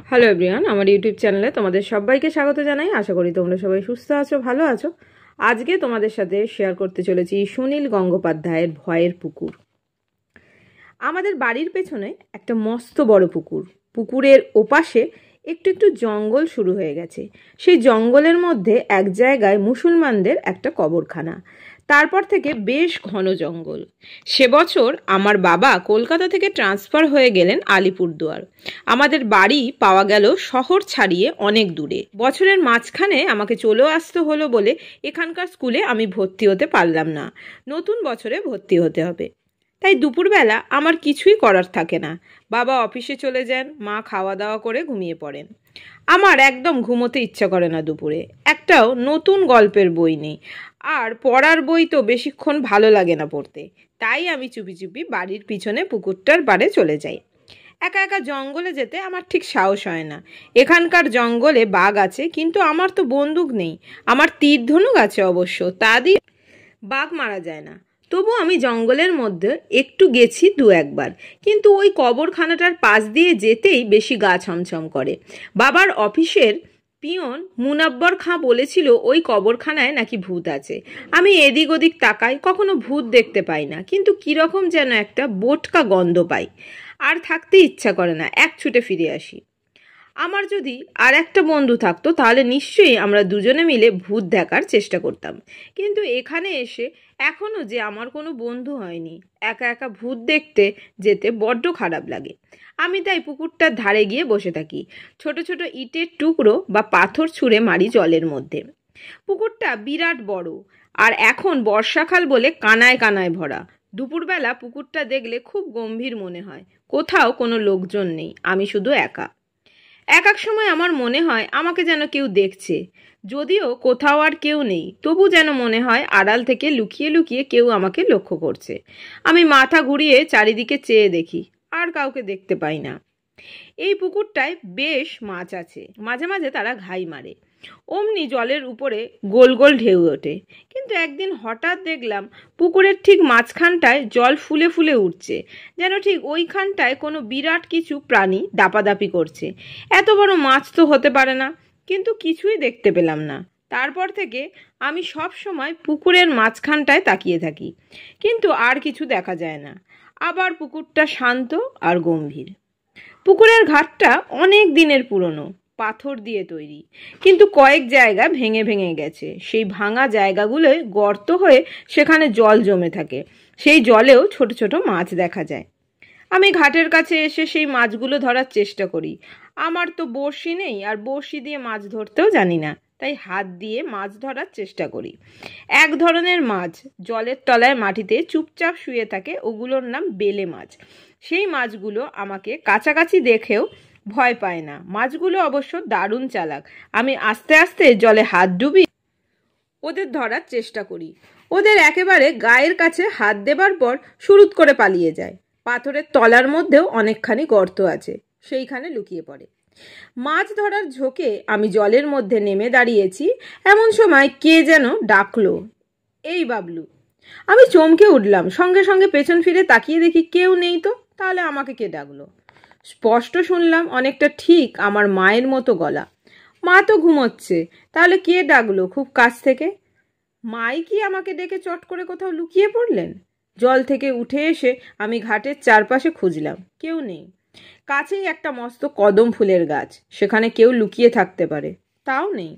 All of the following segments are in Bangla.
হ্যালো এভরিওয়ান, আমার ইউটিউব চ্যানেলে তোমাদের সবাইকে স্বাগত জানাই। আশা করি তোমরা সবাই সুস্থ আছো, ভালো আছো। আজকে তোমাদের সাথে শেয়ার করতে চলেছি সুনীল গঙ্গোপাধ্যায়ের ভয়ের পুকুর। আমাদের বাড়ির পেছনে একটা মস্ত বড় পুকুর। পুকুরের ওপাশে একটু একটু জঙ্গল শুরু হয়ে গেছে। সেই জঙ্গলের মধ্যে এক জায়গায় মুসলমানদের একটা কবরখানা। তারপর থেকে বেশ ঘন জঙ্গল। সে বছর আমার বাবা কলকাতা থেকে ট্রান্সফার হয়ে গেলেন আলিপুরদুয়ার। আমাদের বাড়ি পাওয়া গেল শহর ছাড়িয়ে অনেক দূরে। বছরের মাঝখানে আমাকে চলেও আসতে হলো বলে এখানকার স্কুলে আমি ভর্তি হতে পারলাম না। নতুন বছরে ভর্তি হতে হবে। তাই দুপুরবেলা আমার কিছুই করার থাকে না। বাবা অফিসে চলে যান, মা খাওয়া দাওয়া করে ঘুমিয়ে পড়েন। আমার একদম ঘুমোতে ইচ্ছা করে না দুপুরে। একটাও নতুন গল্পের বই নেই, আর পড়ার বই তো বেশিক্ষণ ভালো লাগে না পড়তে। তাই আমি চুপি চুপি বাড়ির পিছনে পুকুরটার পাড়ে চলে যাই। একা একা জঙ্গলে যেতে আমার ঠিক সাহস হয় না। এখানকার জঙ্গলে বাঘ আছে, কিন্তু আমার তো বন্দুক নেই। আমার তীর ধনুক আছে অবশ্য, তা দিয়ে বাঘ মারা যায় না। তবু আমি জঙ্গলের মধ্যে একটু গেছি দু একবার, কিন্তু ওই কবরখানাটার পাশ দিয়ে যেতেই বেশি গা ছমছম করে। বাবার অফিসের পিয়ন মুনাব্বর খাঁ বলেছিল ওই কবরখানায় নাকি ভূত আছে। আমি এদিক ওদিক তাকাই, কখনো ভূত দেখতে পাই না, কিন্তু কিরকম যেন একটা বোটকা গন্ধ পাই। আর থাকতে ইচ্ছা করে না, এক ছুটে ফিরে আসি। আমার যদি আর একটা বন্ধু থাকতো তাহলে নিশ্চয়ই আমরা দুজনে মিলে ভূত দেখার চেষ্টা করতাম। কিন্তু এখানে এসে এখনও যে আমার কোনো বন্ধু হয়নি। একা একা ভূত দেখতে যেতে বড্ড খারাপ লাগে। আমি তাই পুকুরটার ধারে গিয়ে বসে থাকি। ছোট ছোট ইটের টুকরো বা পাথর ছুঁড়ে মারি জলের মধ্যে। পুকুরটা বিরাট বড়, আর এখন বর্ষাকাল বলে কানায় কানায় ভরা। দুপুরবেলা পুকুরটা দেখলে খুব গম্ভীর মনে হয়। কোথাও কোনো লোকজন নেই, আমি শুধু একা। এক এক সময় আমার মনে হয় আমাকে যেন কেউ দেখছে। যদিও কোথাও আর কেউ নেই, তবু যেন মনে হয় আড়াল থেকে লুকিয়ে লুকিয়ে কেউ আমাকে লক্ষ্য করছে। আমি মাথা ঘুরিয়ে চারিদিকে চেয়ে দেখি, আর কাউকে দেখতে পাই না। এই পুকুরটায় বেশ মাছ আছে, মাঝে মাঝে তারা ঘাই মারে। অমনি জলের উপরে গোল গোল ঢেউ ওঠে। কিন্তু একদিন হঠাৎ দেখলাম পুকুরের ঠিক মাঝখানটায় জল ফুলে ফুলে উঠছে, যেন ঠিক ওইখানটায় কোনো বিরাট কিছু প্রাণী দাপাদাপি করছে। এত বড় মাছ তো হতে পারে না, কিন্তু কিছুই দেখতে পেলাম না। তারপর থেকে আমি সব সময় পুকুরের মাঝখানটায় তাকিয়ে থাকি, কিন্তু আর কিছু দেখা যায় না। আবার পুকুরটা শান্ত আর গম্ভীর। পুকুরের ঘাটটা অনেক দিনের পুরনো, পাথর দিয়ে তৈরি, কিন্তু কয়েক জায়গা ভেঙে ভেঙে গেছে। সেই ভাঙা জায়গাগুলোয় গর্ত হয়ে সেখানে জল জমে থাকে। সেই জলেও ছোট ছোট মাছ দেখা যায়। আমি ঘাটের কাছে এসে সেই মাছগুলো ধরার চেষ্টা করি। আমার তো বড়শি নেই, আর বড়শি দিয়ে মাছ ধরতেও জানি না, তাই হাত দিয়ে মাছ ধরার চেষ্টা করি। এক ধরনের মাছ জলের তলায় মাটিতে চুপচাপ শুয়ে থাকে, ওগুলোর নাম বেলে মাছ। সেই মাছগুলো আমাকে কাছাকাছি দেখেও ভয় পায় না। মাছগুলো অবশ্য দারুণ চালাক। আমি আস্তে আস্তে জলে হাত ডুবি ওদের ধরার চেষ্টা করি। ওদের একেবারে গায়ের কাছে হাত দেবার পর শুরুত করে পালিয়ে যায়। পাথরের তলার মধ্যেও অনেকখানি গর্ত আছে, সেইখানে লুকিয়ে পড়ে। মাছ ধরার ঝোঁকে আমি জলের মধ্যে নেমে দাঁড়িয়েছি। এমন সময় কে যেন ডাকলো, এই বাবলু। আমি চমকে উঠলাম, সঙ্গে সঙ্গে পেছন ফিরে তাকিয়ে দেখি কেউ নেই। তো তাহলে আমাকে কে ডাকলো? স্পষ্ট শুনলাম অনেকটা ঠিক আমার মায়ের মতো গলা। মা তো ঘুমোচ্ছে, তাহলে কে ডাকলো খুব কাছ থেকে? মাই কি আমাকে ডেকে চট করে কোথাও লুকিয়ে পড়লেন? জল থেকে উঠে এসে আমি ঘাটের চারপাশে খুঁজলাম, কেউ নেই। কাছেই একটা মস্ত কদম ফুলের গাছ, সেখানে কেউ লুকিয়ে থাকতে পারে, তাও নেই।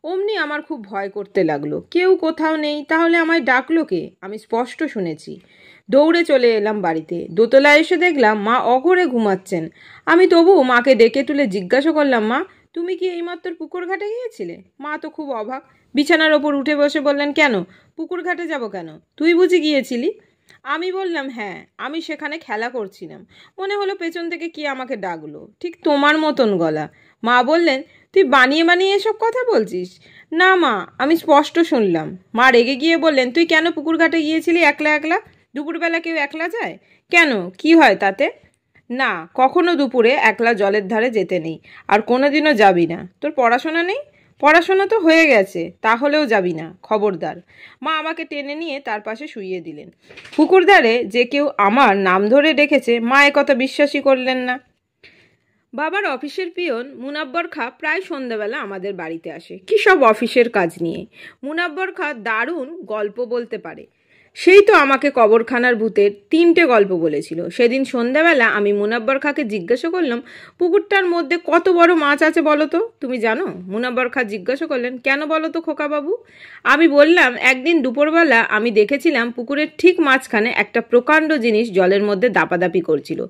অমনি আমার খুব ভয় করতে লাগলো। কেউ কোথাও নেই, তাহলে আমায় ডাকলো কে? আমি স্পষ্ট শুনেছি। দৌড়ে চলে এলাম বাড়িতে। দোতলায় এসে দেখলাম মা অঘরে ঘুমাচ্ছেন। আমি তবু মাকে ডেকে তুলে জিজ্ঞাসা করলাম, মা তুমি কি এইমাত্র পুকুর ঘাটে গিয়েছিলে? মা তো খুব অবাক। বিছানার ওপর উঠে বসে বললেন, কেন, পুকুর ঘাটে যাব কেন? তুই বুঝি গিয়েছিলি? আমি বললাম, হ্যাঁ, আমি সেখানে খেলা করছিলাম। মনে হলো পেছন থেকে কে আমাকে ডাকলো, ঠিক তোমার মতন গলা। মা বললেন, তুই বানিয়ে বানিয়ে এসব কথা বলছিস? না মা, আমি স্পষ্ট শুনলাম। মা রেগে গিয়ে বললেন, তুই কেন পুকুর ঘাটে গিয়েছিলি একলা একলা? দুপুরবেলা কেউ একলা যায়? কেন, কি হয় তাতে? না, কখনো দুপুরে একলা জলের ধারে যেতে নেই, আর কোনোদিনও যাবি না। তোর পড়াশোনা নেই? পড়াশোনা তো হয়ে গেছে, তাহলেও যাবি না, খবরদার। মা আমাকে টেনে নিয়ে তার পাশে শুইয়ে দিলেন। পুকুর ধারে যে কেউ আমার নাম ধরে ডেকেছে, মা একথা বিশ্বাসই করলেন না। বাবার অফিসের পিয়ন মুনাব্বর খা প্রায় সন্ধ্যাবেলা আমাদের বাড়িতে আসে, কি সব অফিসের কাজ নিয়ে। মুনাব্বর খা দারুণ গল্প বলতে পারে। সেই তো আমাকে কবরখানার ভূতের 3টে গল্প বলেছিল। সেদিন সন্ধ্যাবেলা আমি মুনাব্বর খাকে জিজ্ঞাসা করলাম, পুকুরটার মধ্যে কত বড় মাছ আছে বলো তো, তুমি জানো? মুনাব্বর খা জিজ্ঞাসা করলেন, কেন বলো তো খোকাবাবু? আমি বললাম, একদিন দুপুরবেলা আমি দেখেছিলাম পুকুরের ঠিক মাঝখানে একটা প্রকাণ্ড জিনিস জলের মধ্যে দাপাদাপি করছিল।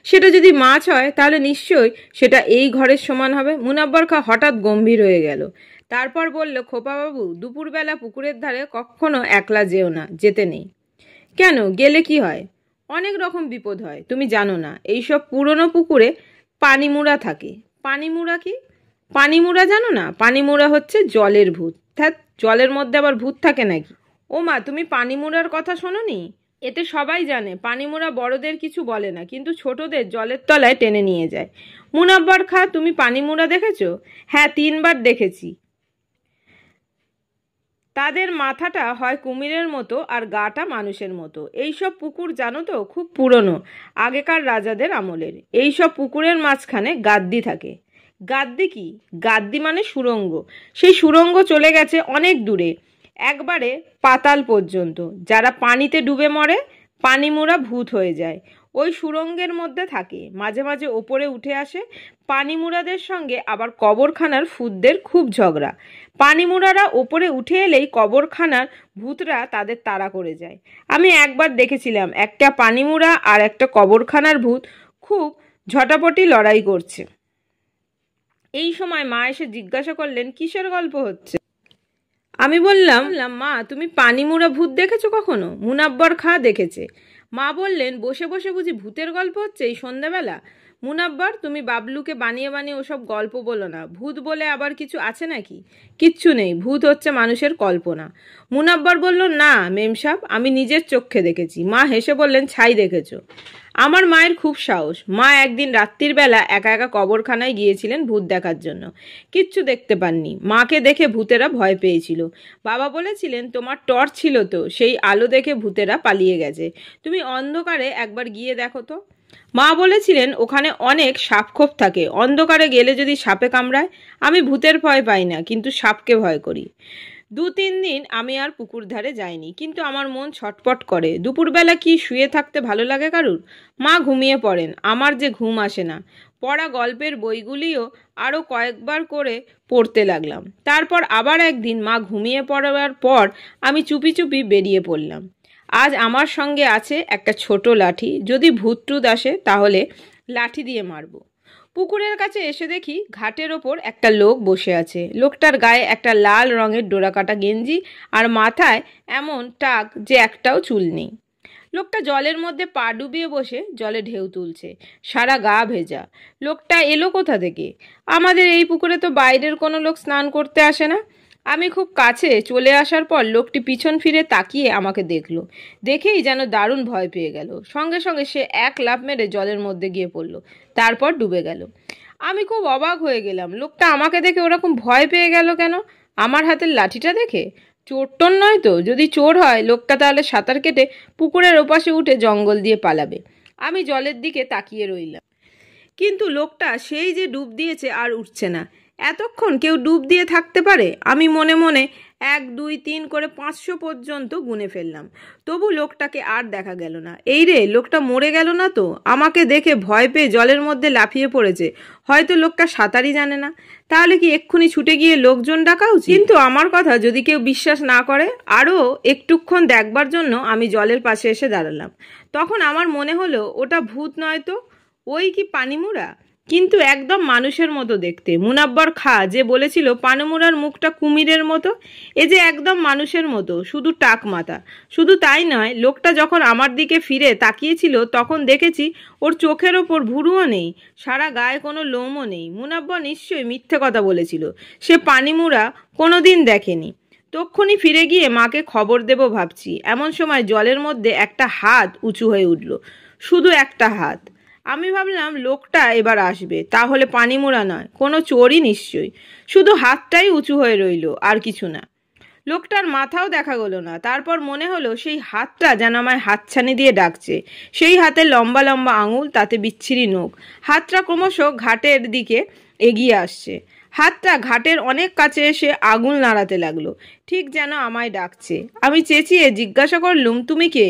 সেটা যদি মাছ হয় তাহলে নিশ্চয়ই সেটা এই ঘরের সমান হবে। মুনাব্বর খা হঠাৎ গম্ভীর হয়ে গেল। তারপর বলল, খোপাবাবু, দুপুরবেলা পুকুরের ধারে কখনো একলা যেও না, যেতে নেই। কেন, গেলে কি হয়? অনেক রকম বিপদ হয়, তুমি জানো না? এইসব পুরনো পুকুরে পানিমুড়া থাকে। পানিমুড়া কি? পানিমুড়া জানো না? পানিমুড়া হচ্ছে জলের ভূত। ধ্যাৎ, জলের মধ্যে আবার ভূত থাকে নাকি? ও মা, তুমি পানিমুড়ার কথা শোনোনি? এতে সবাই জানে পানিমুড়া বড়দের কিছু বলে না, কিন্তু ছোটদের জলের তলায় টেনে নিয়ে যায়। মুনাব্বর খা, তুমি পানিমুড়া দেখেছো? হ্যাঁ, 3বার দেখেছি। তাদের মাথাটা হয় কুমিরের মতো আর গাটা মানুষের মতো। এইসব পুকুর জানো তো খুব পুরনো, আগেকার রাজাদের আমলের। এইসব পুকুরের মাঝখানে গাদ্দি থাকে। গাদ্দি কি? গাদ্দি মানে সুড়ঙ্গ। সেই সুড়ঙ্গ চলে গেছে অনেক দূরে, একবারে পাতাল পর্যন্ত। যারা পানিতে ডুবে মরে পানিমুড়া ভূত হয়ে যায়, ওই সুড়ঙ্গের মধ্যে থাকে। মাঝে মাঝে ওপরে উঠে আসে। পানিমুড়াদের সঙ্গে আবার কবরখানার ভূতদের খুব ঝগড়া। পানিমুড়ারা ওপরে উঠে এলেই কবরখানার ভূতরা তাদের তাড়া করে যায়। আমি একবার দেখেছিলাম একটা পানিমুড়া আর একটা কবরখানার ভূত খুব ঝটাপটি লড়াই করছে। এই সময় মা এসে জিজ্ঞাসা করলেন, কিসের গল্প হচ্ছে? আমি বললাম, মা, তুমি পানিমুড়া ভূত দেখেছো কখনো? মুনাব্বর খা দেখেছে। মা বললেন, বসে বসে বুঝি ভূতের গল্প হচ্ছে এই সন্ধ্যাবেলা? মুনাব্বর, তুমি বাবলুকে বানিয়ে বানিয়ে ওসব গল্প বলো না। ভূত বলে আবার কিছু আছে নাকি? কিচ্ছু নেই, ভূত হচ্ছে মানুষের কল্পনা। মুনাব্বর বলল, না মেমসাব, আমি নিজের চোখে দেখেছি। মা হেসে বললেন, ছাই দেখেছো? আমার মায়ের খুব সাহস। মা একদিন রাত্রির বেলা একা একা কবরখানায় গিয়েছিলেন ভূত দেখার জন্য। কিচ্ছু দেখতে পাননি। মাকে দেখে ভূতেরা ভয় পেয়েছিল। বাবা বলেছিলেন, তোমার টর্চ ছিল তো, সেই আলো দেখে ভূতেরা পালিয়ে গেছে। তুমি অন্ধকারে একবার গিয়ে দেখো তো। মা বলেছিলেন, ওখানে অনেক সাপখোপ থাকে, অন্ধকারে গেলে যদি সাপে কামড়ায়। আমি ভূতের ভয় পাই না, কিন্তু সাপকে ভয় করি। 2-3 দিন আমি আর পুকুর ধারে যাইনি, কিন্তু আমার মন ছটপট করে। দুপুরবেলা কি শুয়ে থাকতে ভালো লাগে কারুর? মা ঘুমিয়ে পড়েন, আমার যে ঘুম আসে না। পড়া গল্পের বইগুলিও আরও কয়েকবার করে পড়তে লাগলাম। তারপর আবার একদিন মা ঘুমিয়ে পড়ার পর আমি চুপি চুপি বেরিয়ে পড়লাম। আজ আমার সঙ্গে আছে একটা ছোট লাঠি, যদি ভূত টুত আসে তাহলে লাঠি দিয়ে মারবো। পুকুরের কাছে এসে দেখি ঘাটের ওপর একটা লোক বসে আছে। লোকটার গায়ে একটা লাল রঙের ডোরাকাটা গেঞ্জি আর মাথায় এমন টাক যে একটাও চুল নেই। লোকটা জলের মধ্যে পা ডুবিয়ে বসে জলে ঢেউ তুলছে, সারা গা ভেজা। লোকটা এলো কোথা থেকে? আমাদের এই পুকুরে তো বাইরের কোনো লোক স্নান করতে আসে না। আমি খুব কাছে চলে আসার পর লোকটি পিছন ফিরে তাকিয়ে আমাকে দেখলো। দেখেই যেন দারুণ ভয় পেয়ে গেল। সঙ্গে সঙ্গে সে এক লাফ মেরে জলের মধ্যে গিয়ে পড়লো, তারপর ডুবে গেল। আমি খুব অবাক হয়ে গেলাম, লোকটা আমাকে দেখে ওরকম ভয় পেয়ে গেল কেন? আমার হাতের লাঠিটা দেখে? চোর টোর নয় তো? যদি চোর হয় লোকটা তাহলে সাঁতার কেটে পুকুরের ওপাশে উঠে জঙ্গল দিয়ে পালাবে। আমি জলের দিকে তাকিয়ে রইলাম, কিন্তু লোকটা সেই যে ডুব দিয়েছে আর উঠছে না। এতক্ষণ কেউ ডুব দিয়ে থাকতে পারে? আমি মনে মনে 1, 2, 3 করে 500 পর্যন্ত গুনে ফেললাম। তবু লোকটাকে আর দেখা গেল না। এই রে, লোকটা মরে গেল না তো? আমাকে দেখে ভয় পেয়ে জলের মধ্যে লাফিয়ে পড়েছে। হয়তো লোকটা সাঁতারই জানে না। তাহলে কি এক্ষুনি ছুটে গিয়ে লোকজন ডাকা উচিত? কিন্তু আমার কথা যদি কেউ বিশ্বাস না করে, আরও একটুক্ষণ দেখবার জন্য আমি জলের পাশে এসে দাঁড়ালাম। তখন আমার মনে হলো ওটা ভূত নয় তো, ওই কি পানিমুড়া, কিন্তু একদম মানুষের মতো দেখতে। মুনাব্বর খা যে বলেছিল পানিমুড়ার মুখটা কুমিরের মতো, এ যে একদম মানুষের মতো, শুধু টাক মাথা। শুধু তাই নয়, লোকটা যখন আমার দিকে ফিরে তাকিয়েছিল তখন দেখেছি ওর চোখের ওপর ভুরুও নেই, সারা গায়ে কোনো লোমও নেই। মুনাব্বর নিশ্চয়ই মিথ্যে কথা বলেছিল, সে পানিমুড়া কোনোদিন দেখেনি। তক্ষুনি ফিরে গিয়ে মাকে খবর দেব ভাবছি, এমন সময় জলের মধ্যে একটা হাত উঁচু হয়ে উঠল, শুধু একটা হাত। আমি ভাবলাম লোকটা এবার আসবে, তাহলে পানিমুড়া নয়, কোনো চোরই নিশ্চয়ই। শুধু হাতটাই উঁচু হয়ে রইল, আর কিছু না। লোকটার মাথাও দেখা গেল না। তারপর মনে হলো সেই হাতটা যেন আমায় হাতছানি দিয়ে ডাকছে। সেই হাতে লম্বা লম্বা আঙুল, তাতে বিচ্ছিরি নখ। হাতটা ক্রমশ ঘাটের দিকে এগিয়ে আসছে। হাতটা ঘাটের অনেক কাছে এসে আঙুল নাড়াতে লাগলো, ঠিক যেন আমায় ডাকছে। আমি চেঁচিয়ে জিজ্ঞাসা করলুম, তুমি কে?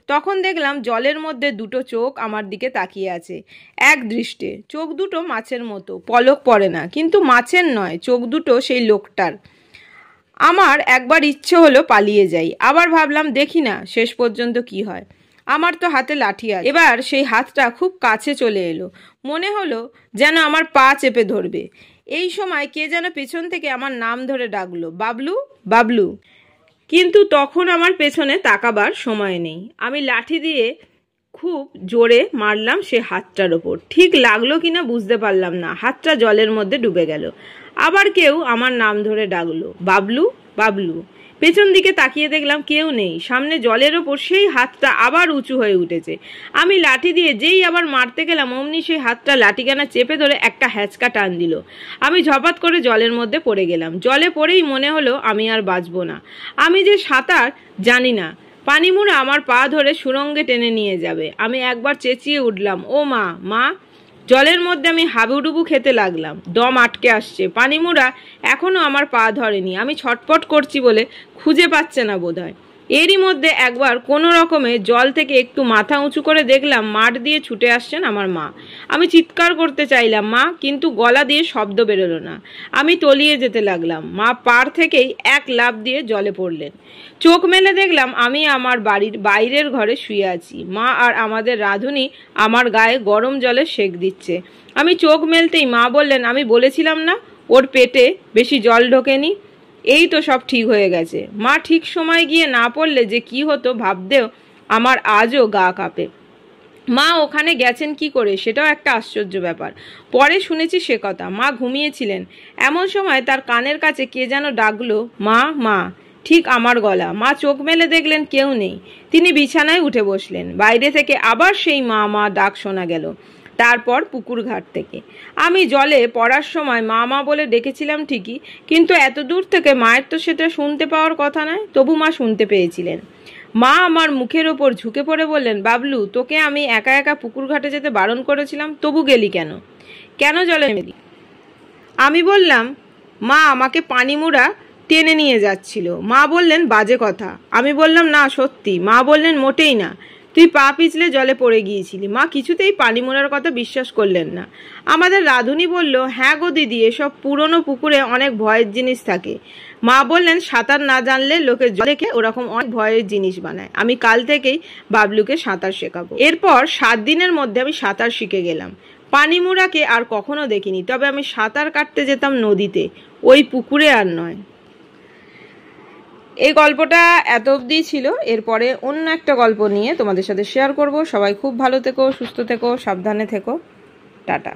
তখন দেখলাম জলের মধ্যে দুটো চোখ আমার দিকে তাকিয়ে আছে এক দৃষ্টে। চোখ দুটো মাছের মতো, পলক পড়ে না, কিন্তু মাছের নয়, চোখ দুটো সেই লোকটার। আমার একবার ইচ্ছে হলো পালিয়ে যাই, আবার ভাবলাম দেখি না শেষ পর্যন্ত কি হয়। আমার তো হাতে লাঠি আছে। এবার সেই হাতটা খুব কাছে চলে এলো, মনে হলো যেন আমার পা চেপে ধরবে। এই সময় কে যেন পেছন থেকে আমার নাম ধরে ডাকলো, বাবলু, বাবলু। কিন্তু তখন আমার পেছনে তাকাবার সময় নেই। আমি লাঠি দিয়ে খুব জোরে মারলাম সে হাতটার ওপর। ঠিক লাগলো কিনা বুঝতে পারলাম না, হাতটা জলের মধ্যে ডুবে গেল। আবার কেউ আমার নাম ধরে ডাকলো, বাবলু, বাবলু। পেছন দিকে তাকিয়ে দেখলাম কেউ নেই। সামনে জলের ওপর সেই হাতটা আবার উঁচু হয়ে উঠেছে। আমি লাঠি দিয়ে যেই আবার মারতে গেলাম, অমনি সেই হাতটা লাঠিখানা চেপে ধরে একটা হ্যাঁচকা টান দিল। আমি ঝপাত করে জলের মধ্যে পড়ে গেলাম। জলে পড়েই মনে হলো আমি আর বাঁচবো না। আমি যে সাঁতার জানি না, পানি মুড়ে আমার পা ধরে সুরঙ্গে টেনে নিয়ে যাবে। আমি একবার চেঁচিয়ে উঠলাম, ও মা, মা। জলের মধ্যে আমি হাবুডুবু খেতে লাগলাম। দম আটকে আসছে। পানিমুড়া এখনো আমার পা ধরেনি। আমি ছটপট করছি বলে খুঁজে পাচ্ছে না বোধহয়। এরই মধ্যে একবার কোনো রকমে জল থেকে একটু মাথা উঁচু করে দেখলাম মাঠ দিয়ে ছুটে আসছেন আমার মা। আমি চিৎকার করতে চাইলাম মা, কিন্তু গলা দিয়ে শব্দ বেরোলো না। আমি তলিয়ে যেতে লাগলাম। মা পাড় থেকেই এক লাফ দিয়ে জলে পড়লেন। চোখ মেলে দেখলাম আমি আমার বাড়ির বাইরের ঘরে শুয়ে আছি। মা আর আমাদের রাঁধুনি আমার গায়ে গরম জলে সেঁক দিচ্ছে। আমি চোখ মেলতেই মা বললেন, আমি বলেছিলাম না ওর পেটে বেশি জল ঢোকেনি, এই তো সব ঠিক হয়ে গেছে। মা ঠিক সময় গিয়ে না পড়লে যে কি হতো ভাবতেও আমার আজও গা কাঁপে। মা ওখানে গেছেন কি করে সেটাও একটা আশ্চর্য ব্যাপার। পরে শুনেছি সে কথা। মা ঘুমিয়েছিলেন। এমন সময় তার কানের কাছে কে যেন ডাকলো, মা, মা। ঠিক আমার গলা। মা চোখ মেলে দেখলেন কেউ নেই। তিনি বিছানায় উঠে বসলেন। বাইরে থেকে আবার সেই মা মা ডাক শোনা গেল। তারপর পুকুর ঘাট থেকে। আমি জলে পড়ার সময় মা মা বলে ডেকেছিলাম ঠিকই, কিন্তু এত দূর থেকে মায়ের তো সেটা শুনতে পাওয়ার কথা নয়। তবু মা শুনতে পেয়েছিলেন। মা আমার মুখের ওপর ঝুঁকে পড়ে বললেন, বাবলু, তোকে আমি একা একা পুকুর ঘাটে যেতে বারণ করেছিলাম, তবু গেলি কেন? কেন জলে নেমে? আমি বললাম, মা আমাকে পানিমুড়া টেনে নিয়ে যাচ্ছিল। মা বললেন, বাজে কথা। আমি বললাম, না সত্যি। মা বললেন, মোটেই না, তুই পা পিছলে জলে পড়ে গিয়েছিলি। মা কিছুতেই পানিমুড়ার কথা বিশ্বাস করলেন না। আমাদের রাঁধুনি বলল, হ্যাঁ গো দিদি, এসব পুরনো পুকুরে অনেক ভয়ের জিনিস থাকে। মা বললেন, সাঁতার না জানলে লোকে জল দেখে ওরকম অনেক ভয়ের জিনিস বানায়। আমি কাল থেকেই বাবলুকে সাঁতার শেখাবো। এরপর 7 দিনের মধ্যে আমি সাঁতার শিখে গেলাম। পানিমুড়াকে আর কখনো দেখিনি, তবে আমি সাঁতার কাটতে যেতাম নদীতে, ওই পুকুরে আর নয়। এই গল্পটা এত অবধি ছিল। এরপরে অন্য একটা গল্প নিয়ে তোমাদের সাথে শেয়ার করব। সবাই খুব ভালো থেকো, সুস্থ থেকো, সাবধানে থেকো। টাটা।